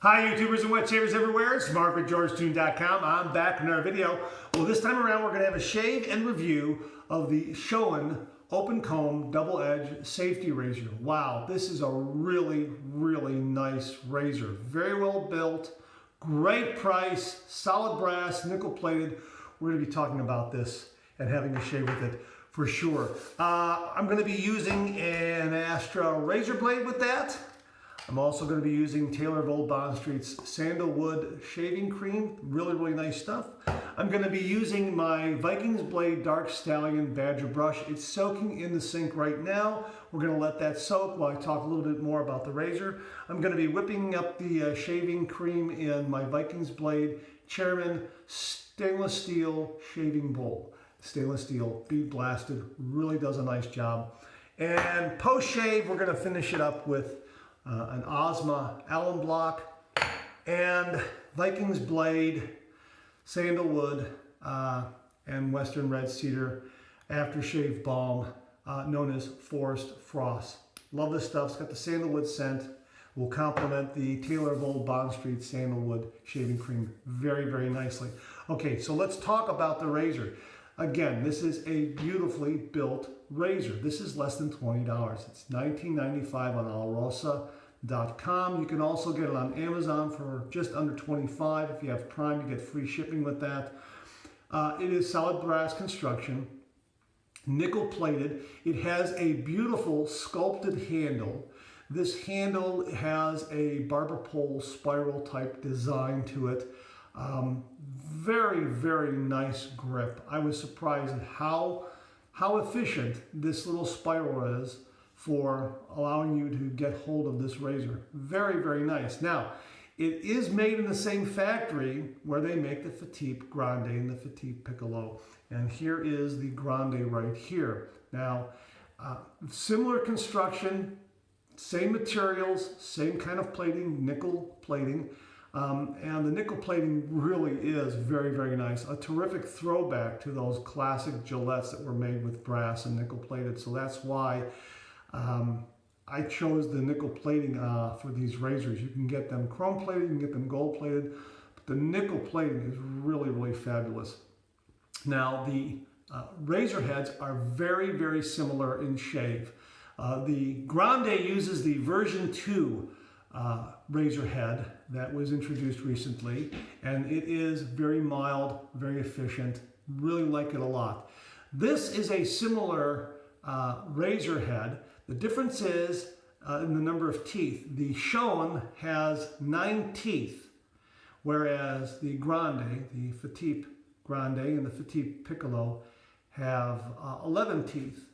Hi YouTubers and wet shavers everywhere, it's Mark with GeorgeToon.com. I'm back in our video. Well, this time around we're going to have a shave and review of the Schone Open Comb Double Edge Safety Razor. Wow, this is a really nice razor. Very well built, great price, solid brass, nickel plated. We're going to be talking about this and having a shave with it for sure. I'm going to be using an Astro Razor blade with that. I'm also going to be using Taylor of Old Bond Street's Sandalwood shaving cream. Really nice stuff. I'm going to be using my Vikings Blade Dark Stallion Badger brush. It's soaking in the sink right now. We're going to let that soak while I talk a little bit more about the razor. I'm going to be whipping up the shaving cream in my Vikings Blade Chairman stainless steel shaving bowl. Stainless steel, bead blasted, really does a nice job. And post-shave, we're going to finish it up with an Ozma Allen block and Vikings Blade, Sandalwood, and Western Red Cedar aftershave balm known as Forest Frost. Love this stuff. It's got the sandalwood scent. Will complement the Taylor of Old Bond Street Sandalwood shaving cream very nicely. Okay, so let's talk about the razor. Again, this is a beautifully built razor. This is less than $20. It's $19.95 on Alrosa.com. You can also get it on Amazon for just under $25. If you have Prime, you get free shipping with that. It is solid brass construction, nickel plated. It has a beautiful sculpted handle. This handle has a barber pole spiral type design to it. Very nice grip. I was surprised at how efficient this little spiral is for allowing you to get hold of this razor. Very nice. Now, it is made in the same factory where they make the Petite Grande and the Petite Piccolo. And here is the Grande right here. Now, similar construction, same materials, same kind of plating, nickel plating. And the nickel plating really is very nice. A terrific throwback to those classic Gillettes that were made with brass and nickel plated. So that's why I chose the nickel plating for these razors. You can get them chrome plated, you can get them gold plated, but the nickel plating is really fabulous. Now the razor heads are very similar in shave. The Grande uses the version 2 razor head that was introduced recently, and it is very mild, very efficient. Really like it a lot. This is a similar razor head. The difference is in the number of teeth. The Schone has 9 teeth, whereas the Grande, the Petite Grande and the Petite Piccolo have 11 teeth.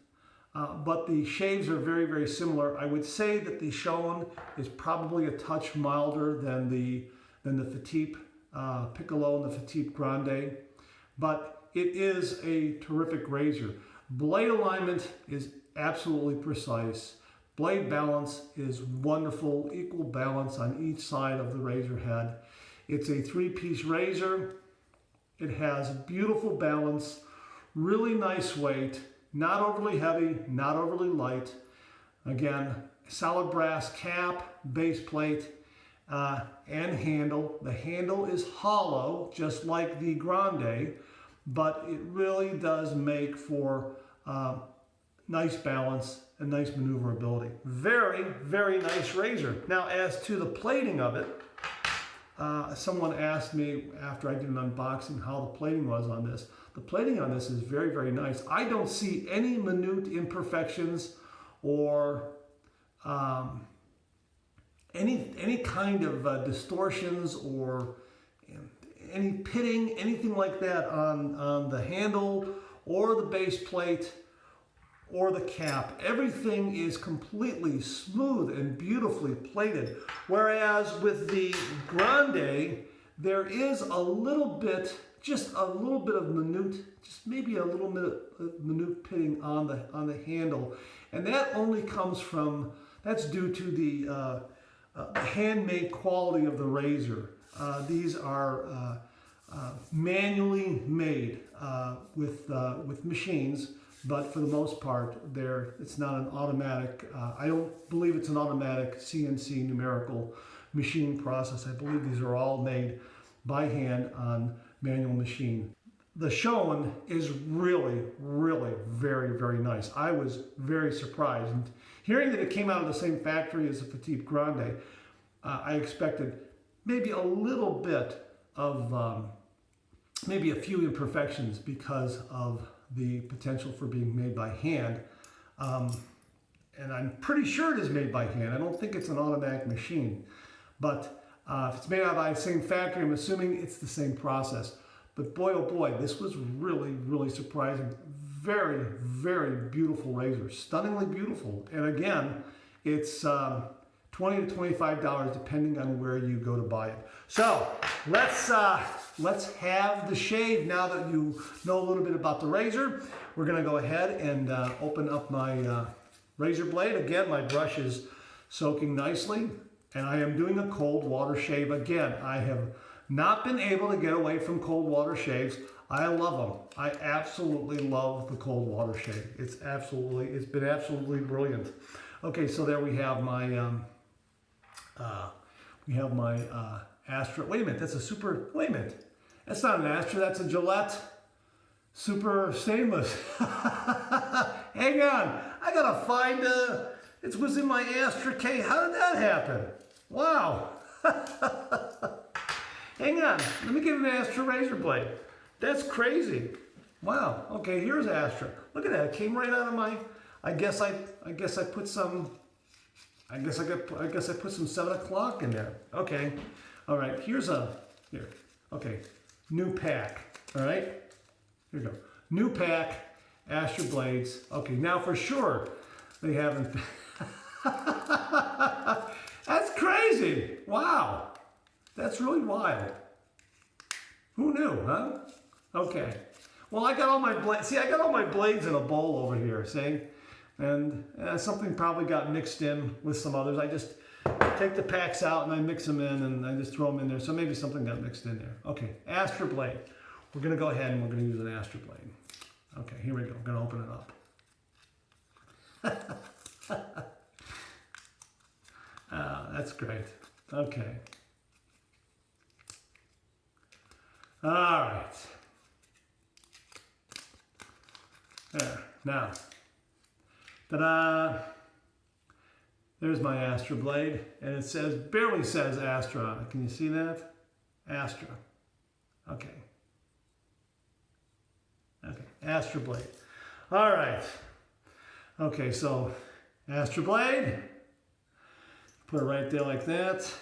But the shaves are very similar. I would say that the Schone is probably a touch milder than the Petite Piccolo and the Petite Grande, but it is a terrific razor. Blade alignment is absolutely precise. Blade balance is wonderful, equal balance on each side of the razor head. It's a 3-piece razor. It has beautiful balance, really nice weight. Not overly heavy, not overly light. Again, solid brass cap, base plate, and handle. The handle is hollow, just like the Grande, but it really does make for nice balance and nice maneuverability. Very nice razor. Now, as to the plating of it, someone asked me after I did an unboxing how the plating was on this. The plating on this is very nice. I don't see any minute imperfections or any kind of distortions or any pitting, anything like that on the handle or the base plate or the cap. Everything is completely smooth and beautifully plated. Whereas with the Grande, there is a little bit, just a little bit of minute, just maybe a little bit of minute pitting on the handle. And that only comes from, that's due to the handmade quality of the razor. These are manually made with machines, but for the most part, it's not an automatic. I don't believe it's an automatic CNC numerical machining process. I believe these are all made by hand on manual machine. The Schone is really, really very, very nice. I was very surprised. And hearing that it came out of the same factory as the Petite Grande, I expected maybe a little bit of, maybe a few imperfections because of the potential for being made by hand. And I'm pretty sure it is made by hand. I don't think it's an automatic machine. But if it's made out by the same factory, I'm assuming it's the same process. But boy, oh boy, this was really, really surprising. Very, very beautiful razor. Stunningly beautiful. And again, it's $20 to $25 depending on where you go to buy it. So let's have the shave now that you know a little bit about the razor. We're going to go ahead and open up my razor blade. Again, my brush is soaking nicely, and I am doing a cold water shave. Again, I have not been able to get away from cold water shaves. I love them. I absolutely love the cold water shave. It's been absolutely brilliant. Okay, so there we have my Astro. Wait a minute, that's a super. Wait a minute, that's not an Astro. That's a Gillette Super Stainless. Hang on, I gotta find. It was in my Astro K. How did that happen? Wow. Hang on, let me get an Astro razor blade. That's crazy. Wow. Okay, here's Astro. Look at that. It came right out of my. I guess I put some. I guess I put some 7 o'clock in there. Okay. All right. Here. Okay. New pack. All right. Here we go. New pack. Astro blades. Okay. Now for sure they haven't. That's crazy. Wow. That's really wild. Who knew, huh? Okay. Well, I got all my blades. See, I got all my blades in a bowl over here, see? And something probably got mixed in with some others. I just take the packs out and I mix them in and I just throw them in there. So maybe something got mixed in there. Okay, Astro Blade. We're going to go ahead and we're going to use an Astro Blade. Okay, here we go. I'm going to open it up. That's great. Okay. All right. There. Now, ta-da! There's my Astro Blade, and it says, barely says Astra on it. Can you see that? Astra. Okay. Okay, Astro Blade. All right. Okay, so Astro Blade. Put it right there like that.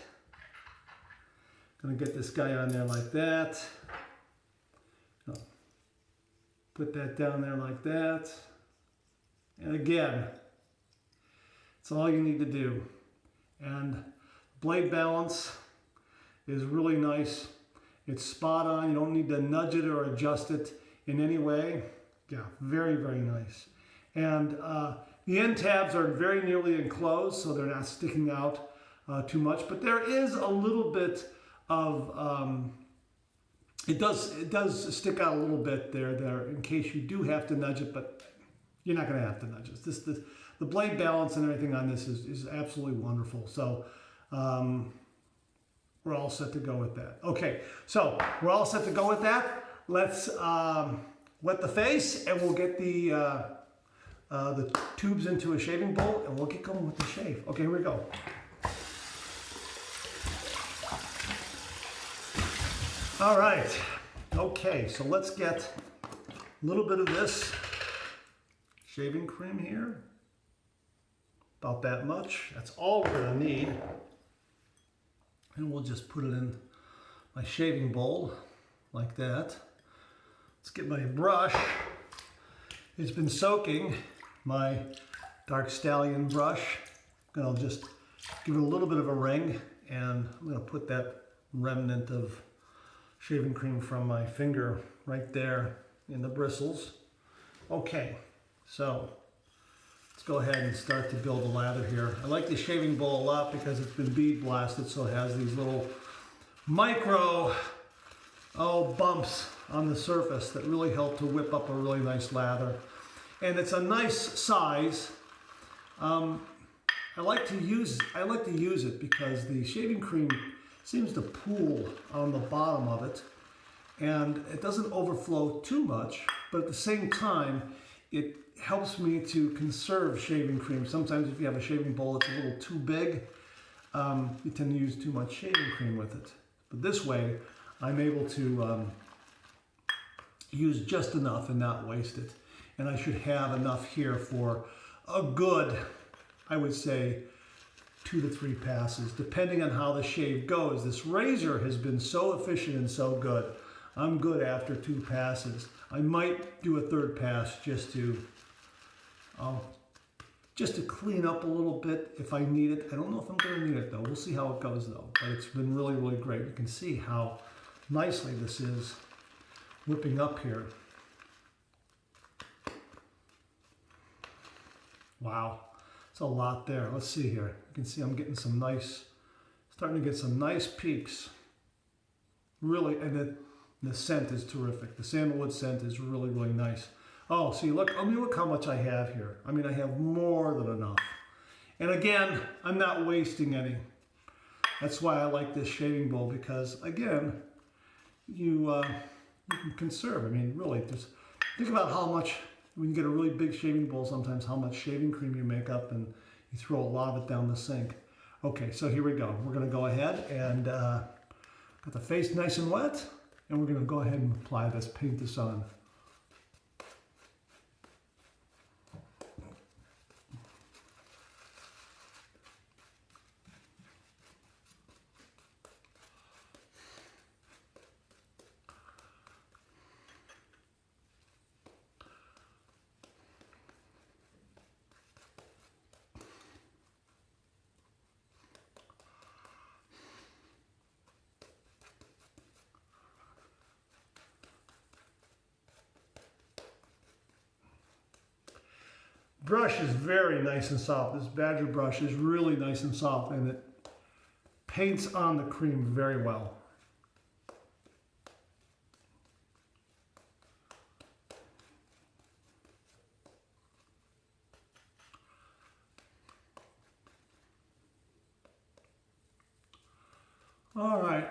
Gonna get this guy on there like that. Put that down there like that. And again, it's all you need to do. And blade balance is really nice. It's spot on. You don't need to nudge it or adjust it in any way. Yeah, very, very nice. And the end tabs are very nearly enclosed, so they're not sticking out too much. But there is a little bit of, it does stick out a little bit there in case you do have to nudge it, but you're not going to have to nudge it. The blade balance and everything on this is absolutely wonderful. So we're all set to go with that. Okay, so we're all set to go with that. Let's wet the face, and we'll get the tubes into a shaving bowl, and we'll get going with the shave. Okay, here we go. All right. Okay, so let's get a little bit of this shaving cream here. About that much. That's all we're going to need. And we'll just put it in my shaving bowl like that. Let's get my brush. It's been soaking, my Dark Stallion brush. I'm going to just give it a little bit of a ring, and I'm going to put that remnant of shaving cream from my finger right there in the bristles. Okay, so let's go ahead and start to build a lather here. I like the shaving bowl a lot because it's been bead blasted, so it has these little micro bumps on the surface that really help to whip up a really nice lather. And it's a nice size. I I like to use it because the shaving cream seems to pool on the bottom of it, and it doesn't overflow too much, but at the same time, it helps me to conserve shaving cream. Sometimes if you have a shaving bowl that's a little too big, you tend to use too much shaving cream with it. But this way, I'm able to use just enough and not waste it. And I should have enough here for a good, I would say, 2 to 3 passes, depending on how the shave goes. This razor has been so efficient and so good. I'm good after 2 passes. I might do a 3rd pass just to clean up a little bit if I need it. I don't know if I'm going to need it though. We'll see how it goes though. But it's been really, really great. You can see how nicely this is whipping up here. Wow, it's a lot there. Let's see here. You can see I'm getting some nice, starting to get some nice peaks. Really, and the scent is terrific. The sandalwood scent is really, really nice. Oh, see, look, I mean, look how much I have here. I mean, I have more than enough. And again, I'm not wasting any. That's why I like this shaving bowl because, again, you can conserve. I mean, really, just think about how much, when you get a really big shaving bowl, sometimes how much shaving cream you make up and you throw a lot of it down the sink. Okay, so here we go. We're going to go ahead and got the face nice and wet, and we're going to go ahead and apply this, paint this on. Brush is very nice and soft. This Badger brush is really nice and soft, and it paints on the cream very well. All right.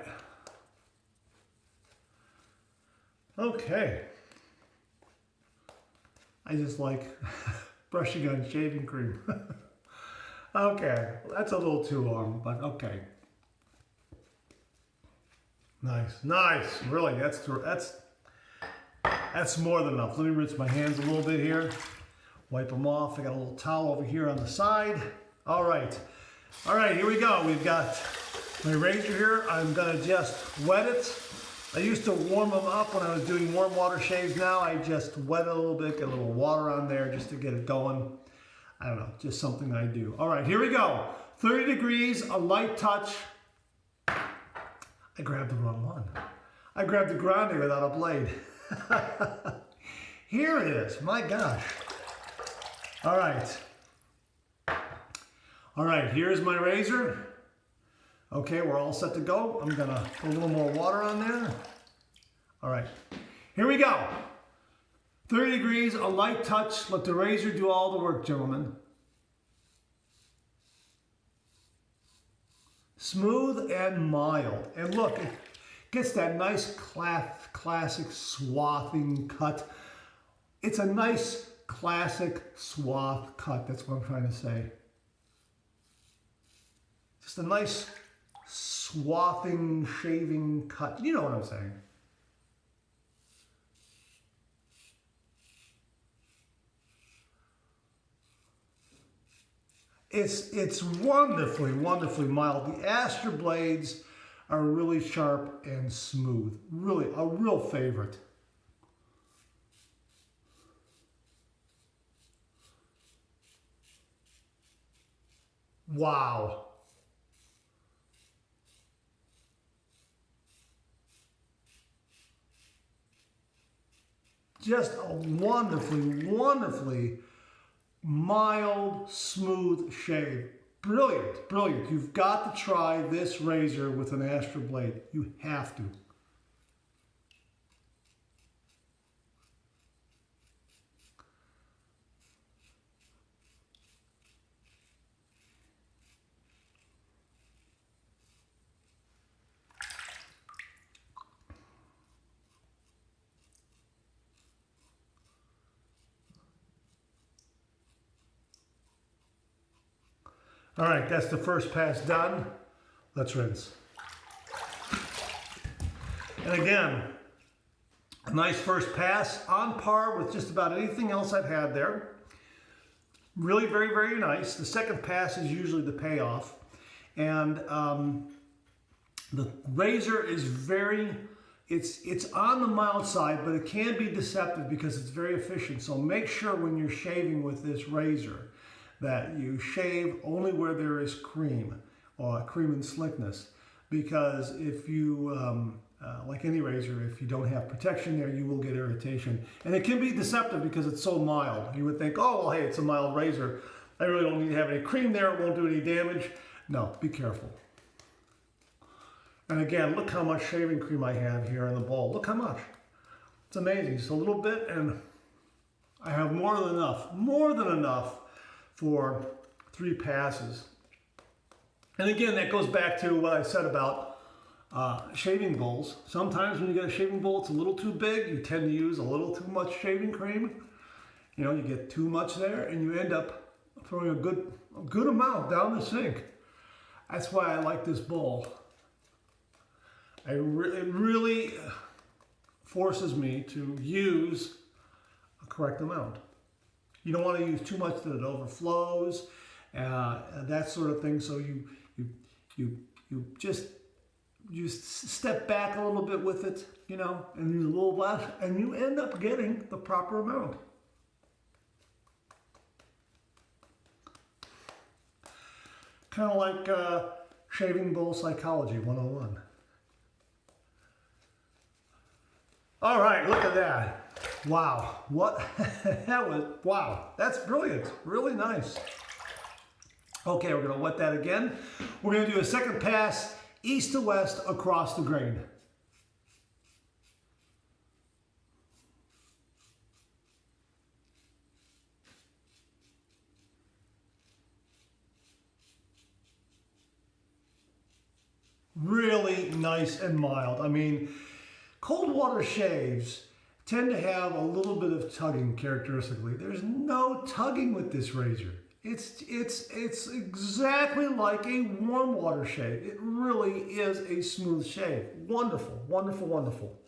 Okay. I just like brushing on shaving cream. Okay, that's a little too long, but okay. Nice, nice. Really, that's more than enough. Let me rinse my hands a little bit here. Wipe them off. I got a little towel over here on the side. All right, here we go. We've got my razor here. I'm gonna just wet it. I used to warm them up when I was doing warm water shaves. Now I just wet it a little bit, get a little water on there just to get it going. I don't know, just something I do. All right, here we go. 30 degrees, a light touch. I grabbed the wrong one. I grabbed the grande without a blade. Here it is, my gosh. All right, here's my razor. Okay, we're all set to go. I'm gonna put a little more water on there. All right, here we go. 30 degrees, a light touch. Let the razor do all the work, gentlemen. Smooth and mild. And look, it gets that nice classic swathing cut. It's a nice classic swath cut. That's what I'm trying to say. Just a nice swathing, shaving cut. You know what I'm saying. It's wonderfully, wonderfully mild. The Astro Blades are really sharp and smooth. Really, a real favorite. Wow. Just a wonderfully, wonderfully mild, smooth shave. Brilliant, brilliant. You've got to try this razor with an Astro Blade. You have to. All right, that's the first pass done. Let's rinse. And again, a nice first pass, on par with just about anything else I've had there. Really very, very nice. The second pass is usually the payoff. And the razor is it's on the mild side, but it can be deceptive because it's very efficient. So make sure when you're shaving with this razor that you shave only where there is cream or cream and slickness. Because if you, like any razor, if you don't have protection there, you will get irritation. And it can be deceptive because it's so mild. You would think, oh, well, hey, it's a mild razor. I really don't need to have any cream there. It won't do any damage. No, be careful. And again, look how much shaving cream I have here in the bowl. Look how much. It's amazing. Just a little bit, and I have more than enough for 3 passes. And again, that goes back to what I said about shaving bowls. Sometimes when you get a shaving bowl, it's a little too big. You tend to use a little too much shaving cream. You know, you get too much there, and you end up throwing a good amount down the sink. That's why I like this bowl. It really forces me to use a correct amount. You don't want to use too much that it overflows, that sort of thing. So you just step back a little bit with it, you know, and use a little less, and you end up getting the proper amount. Kind of like shaving bowl psychology 101. All right, look at that. Wow, what, wow, that's brilliant, really nice. Okay, we're gonna wet that again. We're gonna do a second pass, east to west across the grain. Really nice and mild. I mean, cold water shaves tend to have a little bit of tugging characteristically. There's no tugging with this razor. It's exactly like a warm water shave. It really is a smooth shave. Wonderful, wonderful, wonderful.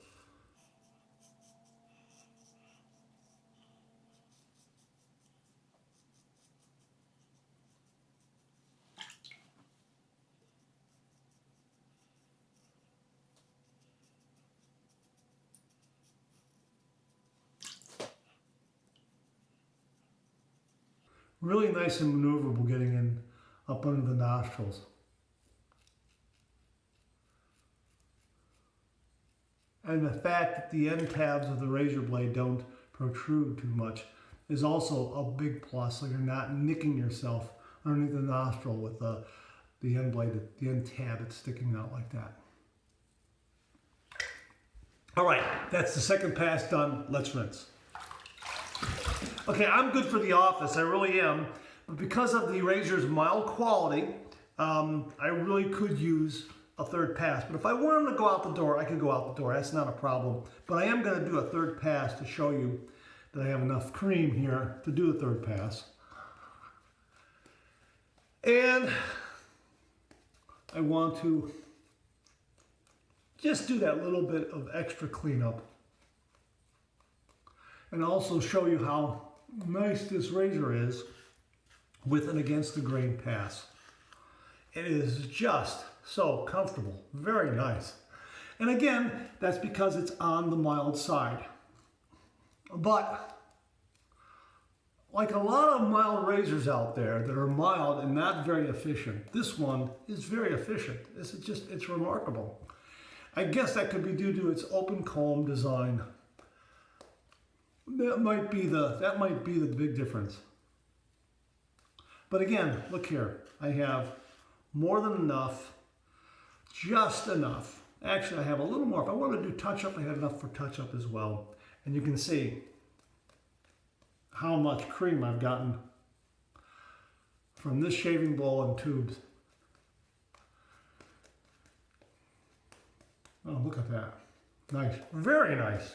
Really nice and maneuverable getting in up under the nostrils. And the fact that the end tabs of the razor blade don't protrude too much is also a big plus, so you're not nicking yourself underneath the nostril with the end blade, the end tab that's sticking out like that. All right, that's the second pass done. Let's rinse. Okay, I'm good for the office, I really am. But because of the razor's mild quality, I really could use a third pass. But if I wanted to go out the door, I could go out the door. That's not a problem. But I am going to do a third pass to show you that I have enough cream here to do the third pass. And I want to just do that little bit of extra cleanup. And also show you how nice this razor is with and against the grain pass. It is just so comfortable, very nice. And again, that's because it's on the mild side. But like a lot of mild razors out there that are mild and not very efficient, this one is very efficient. It's remarkable. I guess that could be due to its open comb design. That might be the big difference. But again, look here. I have more than enough, just enough. Actually, I have a little more. If I want to do touch-up, I have enough for touch-up as well. And you can see how much cream I've gotten from this shaving bowl and tubes. Oh, look at that. Nice. Very nice.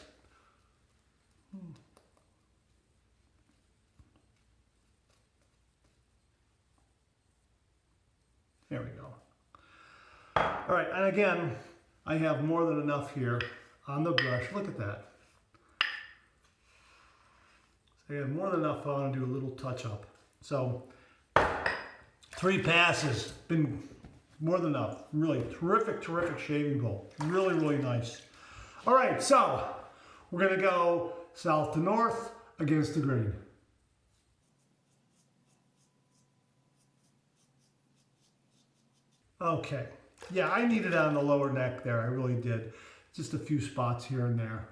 There we go. All right, and again, I have more than enough here on the brush. Look at that. So I have more than enough. I want to do a little touch up. So 3 passes, been more than enough. Really terrific, terrific shaving bowl. Really, really nice. All right, so we're going to go south to north against the green. Okay. Yeah, I needed it on the lower neck there. I really did. Just a few spots here and there.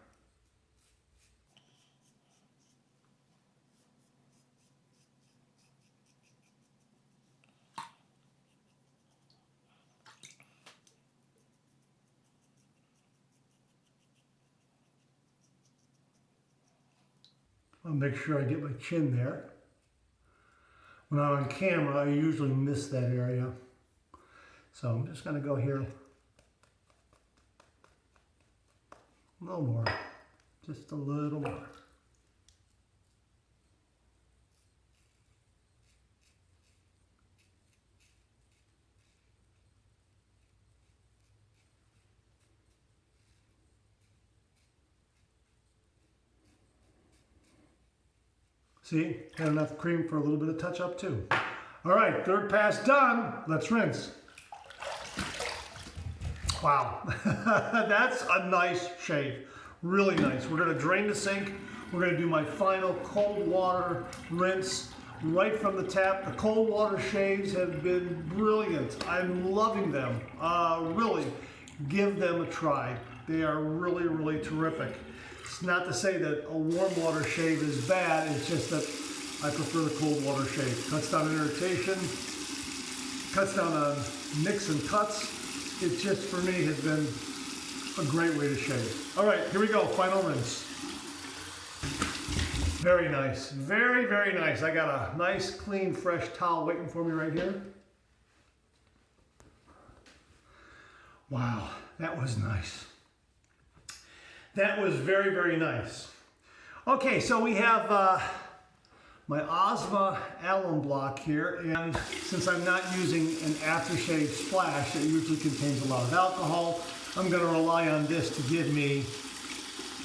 I'll make sure I get my chin there. When I'm on camera, I usually miss that area. So I'm just going to go here. A little more. Just a little more. See, had enough cream for a little bit of touch up too. All right, 3rd pass done. Let's rinse. Wow, that's a nice shave. Really nice. We're gonna drain the sink. We're gonna do my final cold water rinse right from the tap. The cold water shaves have been brilliant. I'm loving them. Really, give them a try. They are really, really terrific. It's not to say that a warm water shave is bad, it's just that I prefer the cold water shave. Cuts down irritation, cuts down on nicks and cuts. It just, for me, has been a great way to shave. All right, here we go, final rinse. Very nice, very, very nice. I got a nice, clean, fresh towel waiting for me right here. Wow, that was nice. That was very, very nice. Okay, so we have my Ozma alum block here, and since I'm not using an aftershave splash that usually contains a lot of alcohol, I'm going to rely on this to give me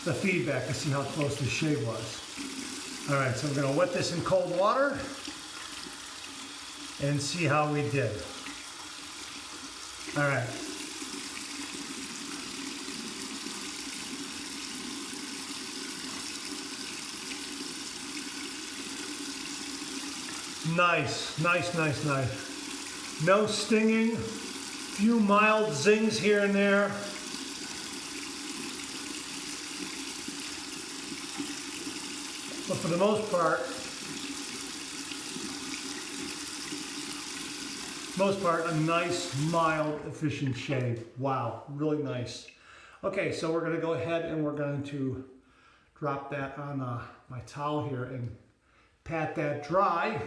the feedback to see how close the shave was. All right, so I'm going to wet this in cold water and see how we did. All right. Nice, nice, nice, nice. No stinging, few mild zings here and there. But for the most part, a nice, mild, efficient shave. Wow, really nice. Okay, so we're going to go ahead and we're going to drop that on my towel here and pat that dry.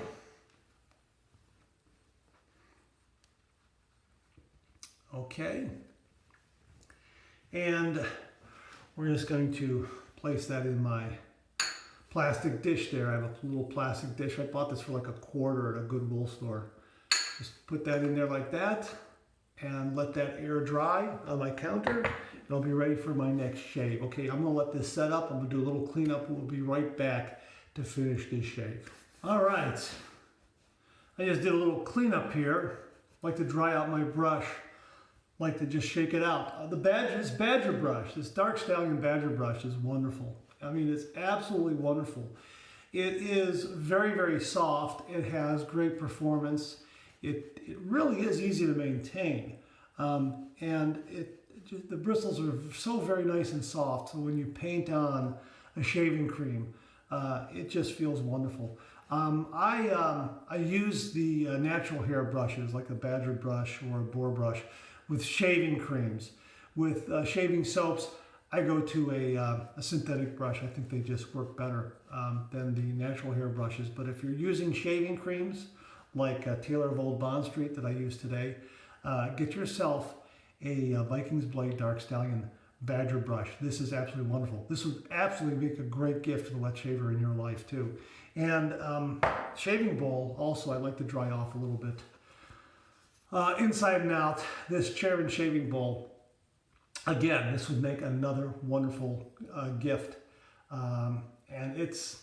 Okay, and we're just going to place that in my plastic dish there. I have a little plastic dish. I bought this for like $1 at a Goodwill store. Just put that in there like that and let that air dry on my counter, and I'll be ready for my next shave. Okay, I'm gonna let this set up. I'm gonna do a little cleanup. We'll be right back to finish this shave. All right, I just did a little cleanup here. I like to dry out my brush. Like to just shake it out. This badger brush, this dark stallion badger brush is wonderful. I mean, it's absolutely wonderful. It is very, very soft. It has great performance. It really is easy to maintain. And the bristles are so very nice and soft. So when you paint on a shaving cream, it just feels wonderful. I use the natural hair brushes, like a badger brush or a boar brush, with shaving creams. With shaving soaps, I go to a synthetic brush. I think they just work better than the natural hair brushes. But if you're using shaving creams, like Taylor of Old Bond Street that I use today, get yourself a Vikings Blade Dark Stallion Badger brush. This is absolutely wonderful. This would absolutely make a great gift to the wet shaver in your life too. And shaving bowl also, I like to dry off a little bit. inside and out, this chair and shaving bowl. Again, this would make another wonderful gift, and it's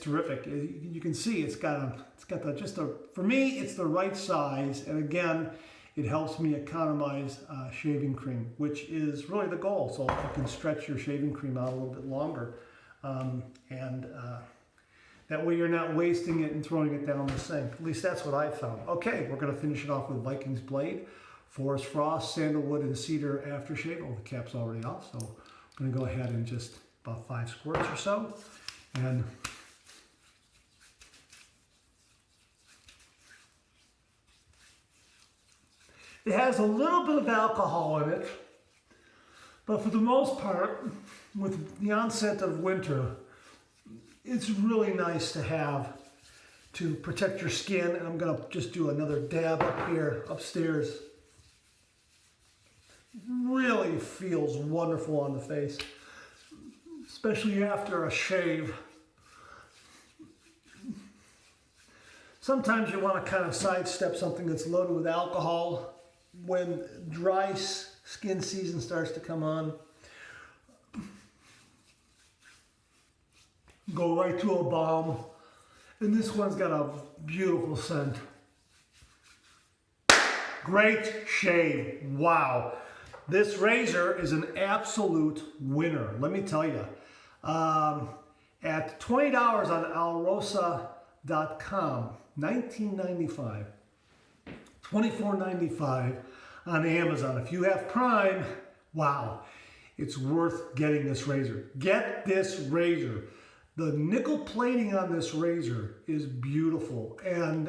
terrific. You can see it's got for me it's the right size, and again, it helps me economize shaving cream, which is really the goal. So you can stretch your shaving cream out a little bit longer, and that way you're not wasting it and throwing it down the sink. At least that's what I found. Okay, we're going to finish it off with Vikings Blade, Forest Frost, Sandalwood, and Cedar aftershave. Oh, the cap's already off, so I'm going to go ahead and just about 5 squirts or so. And it has a little bit of alcohol in it, but for the most part, with the onset of winter, it's really nice to have to protect your skin. And I'm going to just do another dab up here, upstairs. Really feels wonderful on the face, especially after a shave. Sometimes you want to kind of sidestep something that's loaded with alcohol when dry skin season starts to come on. Go right to a balm. And this one's got a beautiful scent. Great shave. Wow. This razor is an absolute winner, let me tell you. At $20 on alrosa.com, $19.95. $24.95 on Amazon. If you have Prime, wow, it's worth getting this razor. Get this razor. The nickel plating on this razor is beautiful, and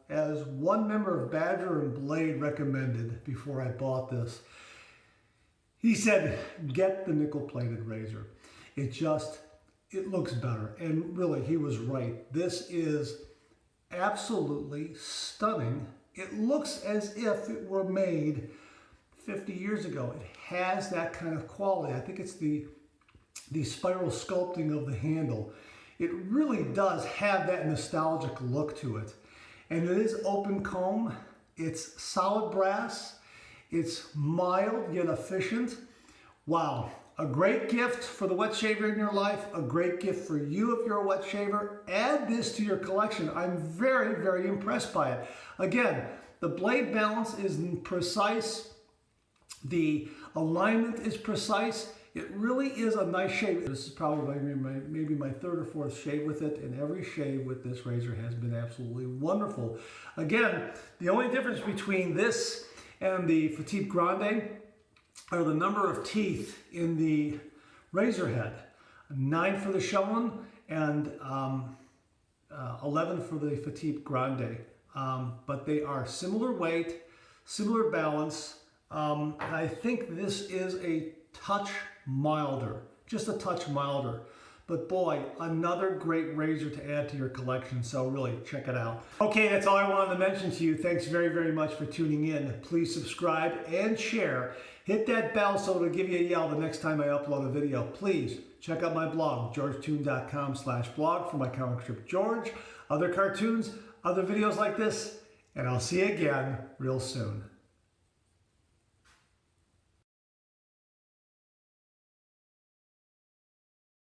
as one member of Badger and Blade recommended before I bought this, he said, get the nickel plated razor. It looks better, and really he was right. This is absolutely stunning. It looks as if it were made 50 years ago. It has that kind of quality. I think it's the spiral sculpting of the handle. It really does have that nostalgic look to it. And it is open comb. It's solid brass. It's mild yet efficient. Wow. A great gift for the wet shaver in your life. A great gift for you if you're a wet shaver. Add this to your collection. I'm very, very impressed by it. Again, the blade balance is precise. The alignment is precise. It really is a nice shave. This is probably maybe my 3rd or 4th shave with it, and every shave with this razor has been absolutely wonderful. Again, the only difference between this and the Petite Grande are the number of teeth in the razor head. 9 for the Schone and 11 for the Petite Grande. But they are similar weight, similar balance. I think this is a touch milder, just a touch milder. But boy, another great razor to add to your collection, so really check it out. Okay, that's all I wanted to mention to you. Thanks very, very much for tuning in. Please subscribe and share. Hit that bell so it'll give you a yell the next time I upload a video. Please check out my blog, georgetoon.com/blog for my comic strip George, other cartoons, other videos like this, and I'll see you again real soon.